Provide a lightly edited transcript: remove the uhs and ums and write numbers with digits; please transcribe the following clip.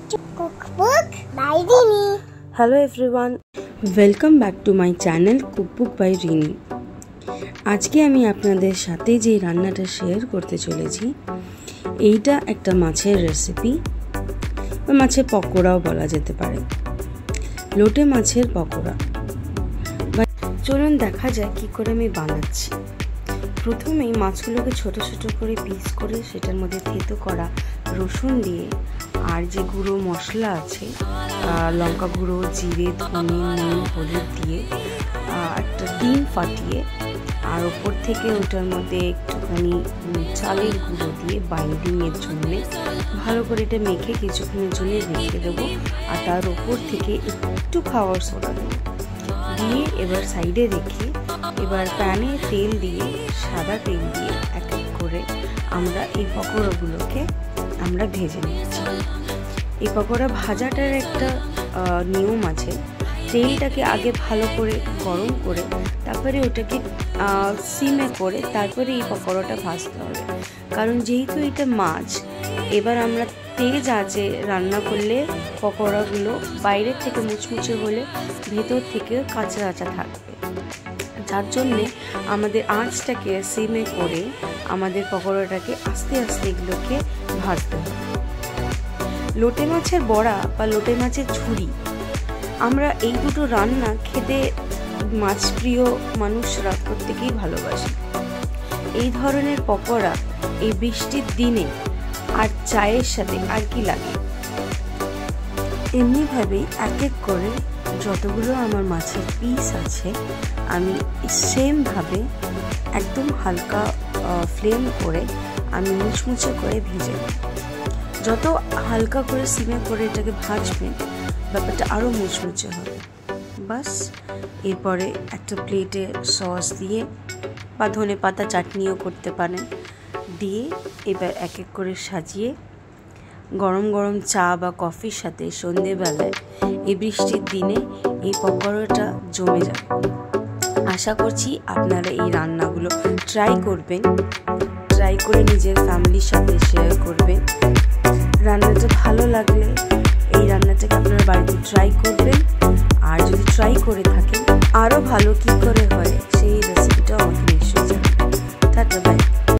Cookbook by Rini. Hello everyone, welcome back to my channel Cookbook by Rini. আজকে আমি আপনাদের সাথে যে রান্নাটা শেয়ার করতে চলেছি এইটা একটা মাছের রেসিপি বা মাছের পকোড়াও বলা যেতে পারে। লোটে মাছের পকোড়া। চলুন দেখা যায় কি করে আমি বানাচ্ছি। প্রথমেই মাছগুলোকে ছোট ছোট করে পিস করে সেটার মধ্যে থেতো করা রসুন দিয়ে আর যে গুঁড়ো মশলা আছে লঙ্কা গুঁড়ো, জিরে, ধনে, নুন, হলুদ দিয়ে একটা ডিম ফাটিয়ে আর ওপর থেকে ওটার মধ্যে একটুখানি চালের গুঁড়ো দিয়ে বাইন্ডিংয়ের জন্যে ভালো করে এটা মেখে কিছুক্ষণের জন্য রেখে দেবো। আর তার ওপর থেকে একটু খাওয়ার সোডা দেবো দিয়ে এবার সাইডে রেখে এবার প্যানে তেল দিয়ে সাদা তেল দিয়ে এক এক করে আমরা এই পকোড়াগুলোকে আমরা ভেজে নিচ্ছি। এই পকোড়া ভাজাটার একটা নিয়ম আছে, তেলটাকে আগে ভালো করে গরম করে তারপরে ওটাকে সিমে করে তারপরে এই পকোড়াটা ভাজতে হবে। কারণ যেহেতু এটা মাছ, এবার আমরা তেজ আঁচে রান্না করলে পকোড়াগুলো বাইরের থেকে মুচমুচে হলে ভেতর থেকে কাঁচা কাঁচা থাকবে, যার জন্যে আমাদের আঁচটাকে সিমে করে আমাদের পকোড়াটাকে আস্তে আস্তে এগুলোকে ভাজতে হবে। লোটে মাছের বড়া বা লোটে মাছের ঝুড়ি, আমরা এই দুটো রান্না খেতে মাছ প্রিয় মানুষরা প্রত্যেকেই ভালোবাসে। এই ধরনের পকোড়া এই বৃষ্টির দিনে আর চায়ের সাথে আর কি লাগে। এমনিভাবেই এক এক করে যতগুলো আমার মাছের পিস আছে আমি সেমভাবে একদম হালকা ফ্লেম করে আমি মুচমুচে করে ভেজে নেব। যত হালকা করে সিমে করে এটাকে ভাজবেন ব্যাপারটা আরও মুচমুচে হবে। বাস এরপরে একটা প্লেটে সস দিয়ে বা ধনে পাতা চাটনিও করতে পারেন দিয়ে এবার এক এক করে সাজিয়ে গরম গরম চা বা কফির সাথে সন্ধেবেলায় এই বৃষ্টির দিনে এই পকোড়াটা জমে যাবে। আশা করছি আপনারা এই রান্নাগুলো ট্রাই করবেন, ট্রাই করে নিজের ফ্যামিলির সাথে শেয়ার করবেন। রান্নাটা ভালো লাগলে এই রান্নাটাকে আপনারা বাড়িতে ট্রাই করবেন, আর যদি ট্রাই করে থাকেন আরও ভালো কী করে হয় সেই রেসিপিটাও আমাকে নিশ্চয়ই জানাবেন। Tata, by.